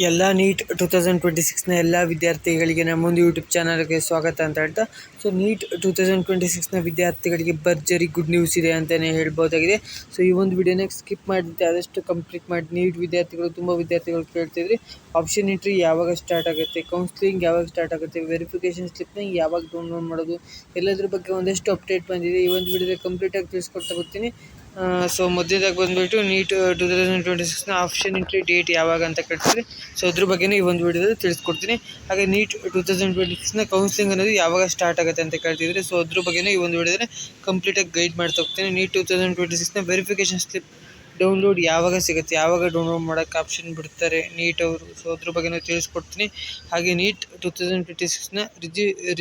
ಎಲ್ಲ ನೀಟ್ 2026ನ ಎಲ್ಲ ವಿದ್ಯಾರ್ಥಿಗಳಿಗೆ ನಮ್ಮೊಂದು ಯೂಟ್ಯೂಬ್ ಚಾನಲ್ಗೆ ಸ್ವಾಗತ ಅಂತ ಹೇಳ್ತಾ, ಸೊ ನೀಟ್ 2026ನ ವಿದ್ಯಾರ್ಥಿಗಳಿಗೆ ಭರ್ಜರಿ ಗುಡ್ ನ್ಯೂಸ್ ಇದೆ ಅಂತಲೇ ಹೇಳ್ಬೋದಾಗಿದೆ. ಸೊ ಈ ಒಂದು ವಿಡಿಯೋನ ಸ್ಕಿಪ್ ಮಾಡಿದ್ದೆ ಆದಷ್ಟು ಕಂಪ್ಲೀಟ್ ಮಾಡಿ. ನೀಟ್ ವಿದ್ಯಾರ್ಥಿಗಳು ತುಂಬ ವಿದ್ಯಾರ್ಥಿಗಳು ಕೇಳ್ತಿದ್ರಿ, ಆಪ್ಷನ್ ಎಂಟ್ರಿ ಯಾವಾಗ ಸ್ಟಾರ್ಟ್ ಆಗುತ್ತೆ, ಕೌನ್ಸ್ಲಿಂಗ್ ಯಾವಾಗ ಸ್ಟಾರ್ಟ್ ಆಗುತ್ತೆ, ವೆರಿಫಿಕೇಷನ್ ಸ್ಲಿಪ್ನ ಯಾವಾಗ ಡೌನ್ಲೋಡ್ ಮಾಡೋದು, ಎಲ್ಲದ್ರ ಬಗ್ಗೆ ಒಂದಷ್ಟು ಅಪ್ಡೇಟ್ ಬಂದಿದೆ. ಈ ಒಂದು ವಿಡಿಯೋದಲ್ಲಿ ಕಂಪ್ಲೀಟಾಗಿ ತಿಳಿಸ್ಕೊಡ್ತಾ ಬರ್ತೀನಿ. ಸೊ ಮೊದಲೇದಾಗಿ ಬಂದುಬಿಟ್ಟು ನೀಟ್ 2026ನ ಆಪ್ಷನ್ ಎಂಟ್ರಿ ಡೇಟ್ ಯಾವಾಗ ಅಂತ ಕೇಳ್ತಿದ್ರಿ. ಸೊ ಅದ್ರ ಬಗ್ಗೆನೇ ಈ ಒಂದು ವಿಡಿಯೋದಲ್ಲಿ ತಿಳಿಸ್ಕೊಡ್ತೀನಿ. ಹಾಗೆ ನೀಟ್ 2026ನ ಕೌನ್ಸಿಲಿಂಗ್ ಅನ್ನೋದು ಯಾವಾಗ ಸ್ಟಾರ್ಟ್ ಆಗುತ್ತೆ ಅಂತ ಕೇಳ್ತಿದ್ರಿ. ಸೊ ಅದ್ರ ಬಗ್ಗೆನೇ ಈ ಒಂದು ವಿಡಿಯೋದಲ್ಲಿ ಕಂಪ್ಲೀಟಾಗಿ ಗೈಡ್ ಮಾಡ್ತಾ ಹೋಗ್ತೀನಿ. ನೀಟ್ 2026ನ ವೆರಿಫಿಕೇಷನ್ ಸ್ಲಿಪ್ ಡೌನ್ಲೋಡ್ ಯಾವಾಗ ಸಿಗುತ್ತೆ, ಯಾವಾಗ ಡೌನ್ಲೋಡ್ ಮಾಡೋಕ್ಕೆ ಆಪ್ಷನ್ ಬಿಡ್ತಾರೆ ನೀಟ್ ಅವರು, ಸೊ ಅದ್ರ ಬಗ್ಗೆ ತಿಳಿಸ್ಕೊಡ್ತೀನಿ. ಹಾಗೆ ನೀಟ್ 2026ನ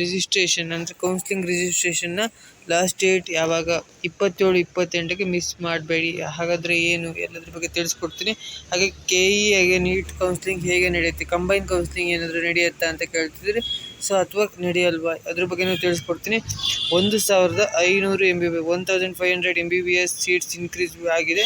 ರಿಜಿಸ್ಟ್ರೇಷನ್ ಅಂದರೆ ಕೌನ್ಸಿಲಿಂಗ್ ರಿಜಿಸ್ಟ್ರೇಷನ್ನ ಲಾಸ್ಟ್ ಡೇಟ್ ಯಾವಾಗ, 27-28ಗೆ ಮಿಸ್ ಮಾಡಬೇಡಿ. ಹಾಗಾದರೆ ಏನು ಎಲ್ಲದ್ರ ಬಗ್ಗೆ ತಿಳಿಸ್ಕೊಡ್ತೀನಿ. ಹಾಗೆ ಹಾಗೆ ನೀಟ್ ಕೌನ್ಸಿಲಿಂಗ್ ಹೇಗೆ ನಡೆಯುತ್ತೆ, ಕಂಬೈನ್ ಕೌನ್ಸಿಲಿಂಗ್ ಏನಾದರೂ ನಡೆಯುತ್ತಾ ಅಂತ ಕೇಳ್ತಿದ್ರಿ. ಸೊ ಅಥವಾ ನಡೆಯಲ್ವಾ ಅದ್ರ ಬಗ್ಗೆನೂ ತಿಳಿಸ್ಕೊಡ್ತೀನಿ. 1500 MBBS 1500 MBBS ಸೀಟ್ಸ್ ಇನ್ಕ್ರೀಸ್ ಆಗಿದೆ.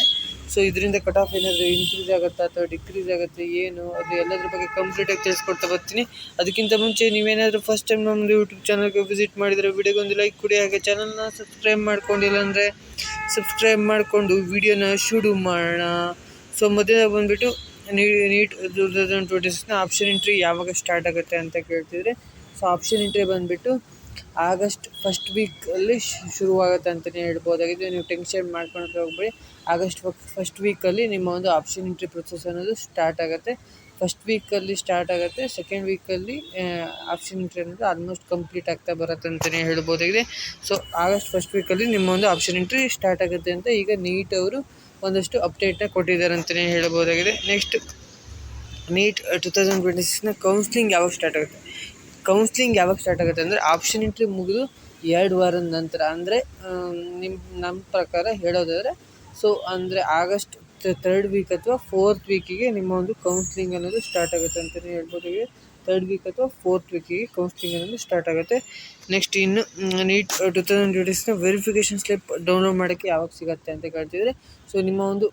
ಸೊ ಇದರಿಂದ ಕಟ್ ಆಫ್ ಏನಾದರೂ ಇನ್ಕ್ರೀಸ್ ಆಗುತ್ತಾ ಅಥವಾ ಡಿಕ್ರೀಸ್ ಆಗುತ್ತೆ, ಏನು ಅದು ಎಲ್ಲದ್ರ ಬಗ್ಗೆ ಕಂಪ್ಲೀಟಾಗಿ ತಿಳಿಸ್ಕೊಡ್ತಾ ಬರ್ತೀನಿ. ಅದಕ್ಕಿಂತ ಮುಂಚೆ ನೀವೇನಾದರೂ ಫಸ್ಟ್ ಟೈಮ್ ನಮ್ಮದು ಯೂಟ್ಯೂಬ್ ಚಾನಲ್ಗೆ ವಿಸಿಟ್ ಮಾಡಿದರೆ ವಿಡಿಯೋಗೆ ಒಂದು ಲೈಕ್ ಕೊಡಿ. ಹಾಗೆ ಚಾನಲ್ನ ಸಬ್ಸ್ಕ್ರೈಬ್ ಮಾಡ್ಕೊಂಡಿಲ್ಲ ಅಂದರೆ ಸಬ್ಸ್ಕ್ರೈಬ್ ಮಾಡಿಕೊಂಡು ವಿಡಿಯೋನ ಶುರು ಮಾಡೋಣ. ಸೊ ಮೊದಲಾಗಿ ಬಂದುಬಿಟ್ಟು ನೀಟ್ 2026ನ ಆಪ್ಷನ್ ಎಂಟ್ರಿ ಯಾವಾಗ ಸ್ಟಾರ್ಟ್ ಆಗುತ್ತೆ ಅಂತ ಕೇಳ್ತಿದ್ರೆ. ಸೊ ಆಪ್ಷನ್ ಎಂಟ್ರಿ ಬಂದುಬಿಟ್ಟು ಆಗಸ್ಟ್ ಫಸ್ಟ್ ವೀಕಲ್ಲಿ ಶುರುವಾಗುತ್ತೆ ಅಂತಲೇ ಹೇಳ್ಬೋದಾಗಿದೆ. ನೀವು ಟೆನ್ಷನ್ ಮಾಡ್ಕೊಳಕ್ಕೆ ಹೋಗ್ಬೇಡಿ. ಆಗಸ್ಟ್ ಫಸ್ಟ್ ವೀಕಲ್ಲಿ ನಿಮ್ಮ ಒಂದು ಆಪ್ಷನ್ ಎಂಟ್ರಿ ಪ್ರೊಸೆಸ್ ಅನ್ನೋದು ಸ್ಟಾರ್ಟ್ ಆಗುತ್ತೆ. ಫಸ್ಟ್ ವೀಕಲ್ಲಿ ಸ್ಟಾರ್ಟ್ ಆಗುತ್ತೆ. ಸೆಕೆಂಡ್ ವೀಕಲ್ಲಿ ಆಪ್ಷನ್ ಎಂಟ್ರಿ ಅನ್ನೋದು ಆಲ್ಮೋಸ್ಟ್ ಕಂಪ್ಲೀಟ್ ಆಗ್ತಾ ಬರುತ್ತೆ ಅಂತಲೇ ಹೇಳ್ಬೋದಾಗಿದೆ. ಸೊ ಆಗಸ್ಟ್ ಫಸ್ಟ್ ವೀಕಲ್ಲಿ ನಿಮ್ಮ ಒಂದು ಆಪ್ಷನ್ ಎಂಟ್ರಿ ಸ್ಟಾರ್ಟ್ ಆಗುತ್ತೆ ಅಂತ ಈಗ ನೀಟ್ ಅವರು ಒಂದಷ್ಟು ಅಪ್ಡೇಟ್ನ ಕೊಟ್ಟಿದ್ದಾರೆ ಅಂತಲೇ ಹೇಳ್ಬೋದಾಗಿದೆ. ನೆಕ್ಸ್ಟ್ ನೀಟ್ 2026ನ ಕೌನ್ಸ್ಲಿಂಗ್ ಯಾವಾಗ ಸ್ಟಾರ್ಟ್ ಆಗುತ್ತೆ. ಕೌನ್ಸ್ಲಿಂಗ್ ಯಾವಾಗ ಸ್ಟಾರ್ಟ್ ಆಗುತ್ತೆ ಅಂದರೆ ಆಪ್ಷನ್ ಎಂಟ್ರಿ ಮುಗಿದು 2 ವಾರದ ನಂತರ, ಅಂದರೆ ನಮ್ಮ ಪ್ರಕಾರ ಹೇಳೋದಾದರೆ ಸೊ ಅಂದರೆ ಆಗಸ್ಟ್ 3rd ವೀಕ್ ಅಥವಾ 4th ವೀಕಿಗೆ ನಿಮ್ಮ ಒಂದು ಕೌನ್ಸ್ಲಿಂಗ್ ಅನ್ನೋದು ಸ್ಟಾರ್ಟ್ ಆಗುತ್ತೆ ಅಂತಲೇ ಹೇಳ್ಬೋದು. 3rd ವೀಕ್ ಅಥವಾ 4th ವೀಕಿಗೆ ಕೌನ್ಸ್ಲಿಂಗ್ ಅನ್ನೋದು ಸ್ಟಾರ್ಟ್ ಆಗುತ್ತೆ. ನೆಕ್ಸ್ಟ್ ಇನ್ನು ನೀಟ್ 2026ನ ವೆರಿಫಿಕೇಷನ್ ಸ್ಲಿಪ್ ಡೌನ್ಲೋಡ್ ಮಾಡೋಕ್ಕೆ ಯಾವಾಗ ಸಿಗುತ್ತೆ ಅಂತ ಕೇಳ್ತಿದ್ರೆ. ಸೊ ನಿಮ್ಮ ಒಂದು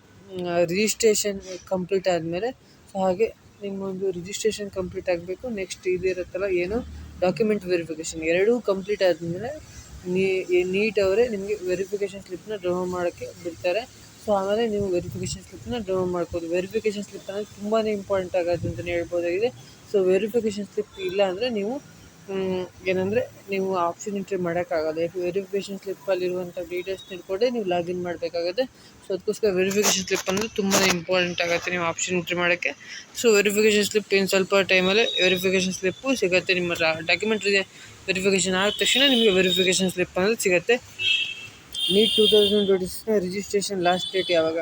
ರಿಜಿಸ್ಟ್ರೇಷನ್ ಕಂಪ್ಲೀಟ್ ಆದಮೇಲೆ, ಸೊ ಹಾಗೆ ನಿಮ್ಮ ಒಂದು ರಿಜಿಸ್ಟ್ರೇಷನ್ ಕಂಪ್ಲೀಟ್ ಆಗಬೇಕು. ನೆಕ್ಸ್ಟ್ ಇದಿರುತ್ತಲ್ಲ ಏನು ಡಾಕ್ಯುಮೆಂಟ್ ವೆರಿಫಿಕೇಷನ್, ಎರಡೂ ಕಂಪ್ಲೀಟ್ ಆದಮೇಲೆ ನೀಟ್ ಅವರೇ ನಿಮಗೆ ವೆರಿಫಿಕೇಷನ್ ಸ್ಲಿಪ್ನ ಡೌನ್ಲೋಡ್ ಮಾಡೋಕ್ಕೆ ಬಿಡ್ತಾರೆ. ಸೊ ಆಮೇಲೆ ನೀವು ವೆರಿಫಿಕೇಷನ್ ಸ್ಲಿಪ್ನ ಡೌನ್ಲೋಡ್ ಮಾಡ್ಬೋದು. ವೆರಿಫಿಕೇಷನ್ ಸ್ಲಿಪ್ ಅಂದರೆ ತುಂಬಾ ಇಂಪಾರ್ಟೆಂಟ್ ಆಗುತ್ತೆ ಅಂತಲೇ ಹೇಳ್ಬೋದಾಗಿದೆ. ಸೊ ವೆರಿಫಿಕೇಷನ್ ಸ್ಲಿಪ್ ಇಲ್ಲ ಅಂದರೆ ನೀವು ಏನಂದರೆ ನೀವು ಆಪ್ಷನ್ ಎಂಟ್ರಿ ಮಾಡೋಕ್ಕಾಗಲ್ಲ. ವೆರಿಫಿಕೇಷನ್ ಸ್ಲಿಪ್ಪಲ್ಲಿರುವಂಥ ಡೀಟೇಲ್ಸ್ ತಿಳ್ಕೊಂಡೆ ನೀವು ಲಾಗಿನ್ ಮಾಡಬೇಕಾಗುತ್ತೆ. ಸೊ ಅದಕ್ಕೋಸ್ಕರ ವೆರಿಫಿಕೇಷನ್ ಸ್ಲಿಪ್ ಅನ್ನೋದು ತುಂಬಾ ಇಂಪಾರ್ಟೆಂಟ್ ಆಗುತ್ತೆ ನೀವು ಆಪ್ಷನ್ ಎಂಟ್ರಿ ಮಾಡೋಕ್ಕೆ. ಸೊ ವೆರಿಫಿಕೇಷನ್ ಸ್ಲಿಪ್ ಇನ್ನು ಸ್ವಲ್ಪ ಟೈಮಲ್ಲೇ ವೆರಿಫಿಕೇಷನ್ ಸ್ಲಿಪ್ಪು ಸಿಗುತ್ತೆ. ನಿಮ್ಮ ಡಾಕ್ಯುಮೆಂಟ್ ವೆರಿಫಿಕೇಷನ್ ಆದ ತಕ್ಷಣ ನಿಮಗೆ ವೆರಿಫಿಕೇಷನ್ ಸ್ಲಿಪ್ ಅನ್ನೋದು ಸಿಗುತ್ತೆ. ನೀಟ್ 2026ನ ರಿಜಿಸ್ಟ್ರೇಷನ್ ಲಾಸ್ಟ್ ಡೇಟ್ ಯಾವಾಗ,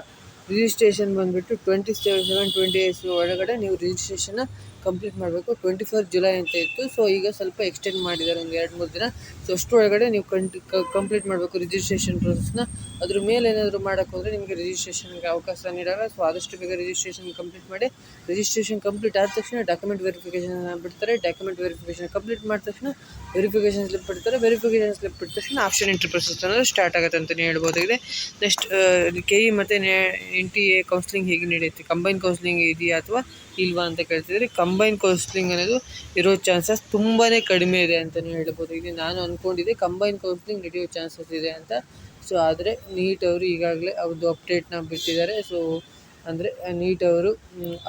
ರಿಜಿಸ್ಟ್ರೇಷನ್ ಬಂದುಬಿಟ್ಟು 27/28 ಒಳಗಡೆ ನೀವು ರಿಜಿಸ್ಟ್ರೇಷನ್ನ ಕಂಪ್ಲೀಟ್ ಮಾಡಬೇಕು. 24 ಜುಲೈ ಅಂತ ಇತ್ತು. ಸೊ ಈಗ ಸ್ವಲ್ಪ ಎಕ್ಸ್ಟೆಂಡ್ ಮಾಡಿದ್ದಾರೆ ಒಂದು 2-3 ದಿನ. ಸೊ ಅಷ್ಟರೊಳಗಡೆ ನೀವು ಕಂಪ್ಲೀಟ್ ಮಾಡಬೇಕು ರಿಜಿಸ್ಟ್ರೇಷನ್ ಪ್ರೊಸೆಸ್ನ. ಅದ್ರ ಮೇಲೆ ಏನಾದರೂ ಮಾಡೋಕ್ಕೆ ಹೋದರೆ ನಿಮಗೆ ರಿಜಿಸ್ಟ್ರೇಷನ್ಗೆ ಅವಕಾಶ ನೀಡಲ್ಲ. ಸೊ ಆದಷ್ಟು ಬೇಗ ರಿಜಿಸ್ಟ್ರೇಷನ್ ಕಂಪ್ಲೀಟ್ ಮಾಡಿ. ರಿಜಿಸ್ಟ್ರೇಷನ್ ಕಂಪ್ಲೀಟ್ ಆದ ತಕ್ಷಣ ಡಾಕ್ಯುಮೆಂಟ್ ವೆರಿಫಿಕೇಷನ್ ಬಿಡ್ತಾರೆ. ಡಾಕ್ಯುಮೆಂಟ್ ವೆರಿಫಿಕೇಷನ್ ಕಂಪ್ಲೀಟ್ ಮಾಡಿದ ತಕ್ಷಣ ವೆರಿಫಿಕೇಷನ್ ಸ್ಲಿಪ್ ಬಿಡ್ತಾರೆ. ವೆರಿಫಿಕೇಷನ್ ಸ್ಲಿಪ್ ಬಿಟ್ಟ ತಕ್ಷಣ ಆಪ್ಷನ್ ಎಂಟ್ರಿ ಪ್ರೊಸೆಸ್ ಅನ್ನೋದು ಸ್ಟಾರ್ಟ್ ಆಗುತ್ತೆ ಅಂತಲೇ ಹೇಳ್ಬೋದಾಗಿದೆ. ನೆಕ್ಸ್ಟ್ KE ಮತ್ತು NTA ಕೌನ್ಸ್ಲಿಂಗ್ ಹೇಗೆ ನಡೆಯುತ್ತೆ, ಕಂಬೈನ್ ಕೌನ್ಸ್ಲಿಂಗ್ ಇದೆಯಾ ಅಥವಾ ಇಲ್ವಾ ಅಂತ ಕೇಳ್ತಿದ್ರೆ. ಕಂಬೈನ್ ಕೌನ್ಸ್ಲಿಂಗ್ ಅನ್ನೋದು ಇರೋ ಚಾನ್ಸಸ್ ತುಂಬಾ ಕಡಿಮೆ ಇದೆ ಅಂತಲೇ ಹೇಳ್ಬೋದಾಗಿದೆ. ನಾನು ಅಂದ್ಕೊಂಡಿದ್ದೆ ಕಂಬೈನ್ ಕೌನ್ಸ್ಲಿಂಗ್ ನಡೆಯೋ ಚಾನ್ಸಸ್ ಇದೆ ಅಂತ. ಸೊ ಆದರೆ ನೀಟ್ ಅವರು ಈಗಾಗಲೇ ಅವ್ರದ್ದು ಅಪ್ಡೇಟ್ನ ಬಿಟ್ಟಿದ್ದಾರೆ. ಸೊ ಅಂದರೆ ನೀಟ್ ಅವರು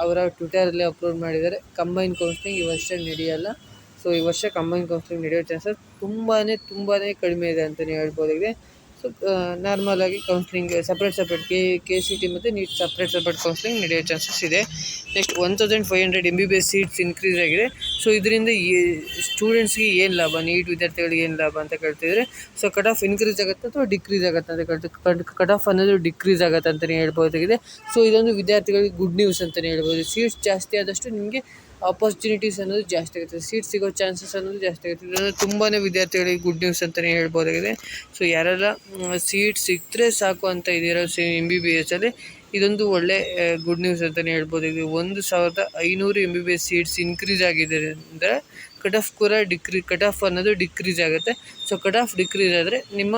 ಅವರ ಟ್ವಿಟರಲ್ಲಿ ಅಪ್ಲೋಡ್ ಮಾಡಿದ್ದಾರೆ, ಕಂಬೈನ್ ಕೌನ್ಸ್ಲಿಂಗ್ ಈ ವರ್ಷ ನಡೆಯಲ್ಲ. ಸೊ ಈ ವರ್ಷ ಕಂಬೈನ್ ಕೌನ್ಸ್ಲಿಂಗ್ ನಡೆಯೋ ಚಾನ್ಸಸ್ ತುಂಬಾ ಕಡಿಮೆ ಇದೆ ಅಂತಲೇ ಹೇಳ್ಬೋದಾಗಿದೆ. ಸೊ ನಾರ್ಮಲಾಗಿ ಕೌನ್ಸ್ಲಿಂಗ್ ಸಪ್ರೇಟ್ KCT ಮತ್ತು ನೀಟ್ ಸಪ್ರೇಟ್ ಕೌನ್ಸ್ಲಿಂಗ್ ನಡೆಯೋ ಚಾನ್ಸಸ್ ಇದೆ. ನೆಕ್ಸ್ಟ್ 1500 MBBS ಸೀಟ್ಸ್ ಇನ್ಕ್ರೀಸ್ ಆಗಿದೆ. ಸೊ ಇದರಿಂದ ಸ್ಟೂಡೆಂಟ್ಸ್ಗೆ ಏನು ಲಾಭ, ನೀಟ್ ವಿದ್ಯಾರ್ಥಿಗಳಿಗೆ ಏನು ಲಾಭ ಅಂತ ಕೇಳ್ತಿದ್ರೆ. ಸೊ ಕಟ್ ಆಫ್ ಇನ್ಕ್ರೀಸ್ ಆಗುತ್ತೆ ಅಥವಾ ಡಿಕ್ರೀಸ್ ಆಗುತ್ತೆ ಅಂತ ಕೇಳ್ತೀವಿ. ಕಟ್ ಆಫ್ ಅನ್ನೋದು ಡಿಕ್ರೀಸ್ ಆಗುತ್ತೆ ಅಂತಲೇ ಹೇಳ್ಬೋದಾಗಿದೆ. ಸೊ ಇದೊಂದು ವಿದ್ಯಾರ್ಥಿಗಳಿಗೆ ಗುಡ್ ನ್ಯೂಸ್ ಅಂತಲೇ ಹೇಳ್ಬೋದು. ಸೀಟ್ಸ್ ಜಾಸ್ತಿ ಆದಷ್ಟು ನಿಮಗೆ ಆಪರ್ಚುನಿಟೀಸ್ ಅನ್ನೋದು ಜಾಸ್ತಿ ಆಗುತ್ತೆ, ಸೀಟ್ ಸಿಗೋ ಚಾನ್ಸಸ್ ಅನ್ನೋದು ಜಾಸ್ತಿ ಆಗುತ್ತೆ. ಇದನ್ನು ತುಂಬಾ ವಿದ್ಯಾರ್ಥಿಗಳಿಗೆ ಗುಡ್ ನ್ಯೂಸ್ ಅಂತಲೇ ಹೇಳ್ಬೋದಾಗಿದೆ. ಸೊ ಯಾರೆಲ್ಲ ಸೀಟ್ ಸಿಕ್ಕರೆ ಸಾಕು ಅಂತ ಇದ್ದೀರೋ MBBSಲ್ಲಿ, ಇದೊಂದು ಒಳ್ಳೆ ಗುಡ್ ನ್ಯೂಸ್ ಅಂತಲೇ ಹೇಳ್ಬೋದಾಗಿದೆ. 1500 MBBS ಸೀಟ್ಸ್ ಇನ್ಕ್ರೀಸ್ ಆಗಿದೆ ಅಂದರೆ ಕಟ್ ಆಫ್ ಕೂಡ ಕಟ್ ಆಫ್ ಅನ್ನೋದು ಡಿಕ್ರೀಸ್ ಆಗುತ್ತೆ. ಸೊ ಕಟ್ ಆಫ್ ಡಿಕ್ರೀಸ್ ಆದರೆ ನಿಮ್ಮ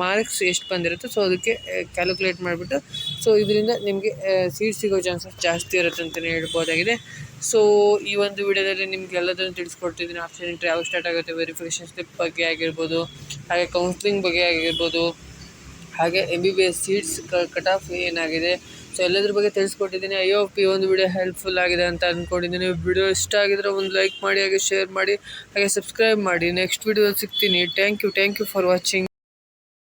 ಮಾರ್ಕ್ಸ್ ಎಷ್ಟು ಬಂದಿರುತ್ತೆ ಸೊ ಅದಕ್ಕೆ ಕ್ಯಾಲ್ಕುಲೇಟ್ ಮಾಡಿಬಿಟ್ಟು ಸೊ ಇದರಿಂದ ನಿಮಗೆ ಸೀಟ್ ಸಿಗೋ ಚಾನ್ಸಸ್ ಜಾಸ್ತಿ ಇರುತ್ತೆ ಅಂತಲೇ ಹೇಳ್ಬೋದಾಗಿದೆ. ಸೊ ಈ ಒಂದು ವಿಡಿಯೋದಲ್ಲಿ ನಿಮ್ಗೆ ಎಲ್ಲದನ್ನು ತಿಳಿಸ್ಕೊಡ್ತಿದ್ದೀನಿ. ಆಪ್ಷನ್ ಎಂಟ್ರಿ ಯಾವಾಗ ಸ್ಟಾರ್ಟ್ ಆಗುತ್ತೆ, ವೆರಿಫಿಕೇಷನ್ ಸ್ಲಿಪ್ ಬಗ್ಗೆ ಆಗಿರ್ಬೋದು, ಹಾಗೆ ಕೌನ್ಸ್ಲಿಂಗ್ ಬಗ್ಗೆ ಆಗಿರ್ಬೋದು, ಹಾಗೆ MBBS ಸೀಟ್ಸ್ ಕಟ್ ಆಫ್ ಏನಾಗಿದೆ, ಸೊ ಎಲ್ಲದ್ರ ಬಗ್ಗೆ ತಿಳಿಸ್ಕೊಟ್ಟಿದ್ದೀನಿ. ಈ ಒಂದು ವಿಡಿಯೋ ಹೆಲ್ಪ್ಫುಲ್ ಆಗಿದೆ ಅಂತ ಅಂದ್ಕೊಂಡಿದ್ದೀನಿ. ವಿಡಿಯೋ ಇಷ್ಟ ಆಗಿದ್ರೆ ಒಂದು ಲೈಕ್ ಮಾಡಿ, ಹಾಗೆ ಶೇರ್ ಮಾಡಿ, ಹಾಗೆ ಸಬ್ಸ್ಕ್ರೈಬ್ ಮಾಡಿ. ನೆಕ್ಸ್ಟ್ ವಿಡಿಯೋದಲ್ಲಿ ಸಿಗ್ತೀನಿ. Thank you for watching.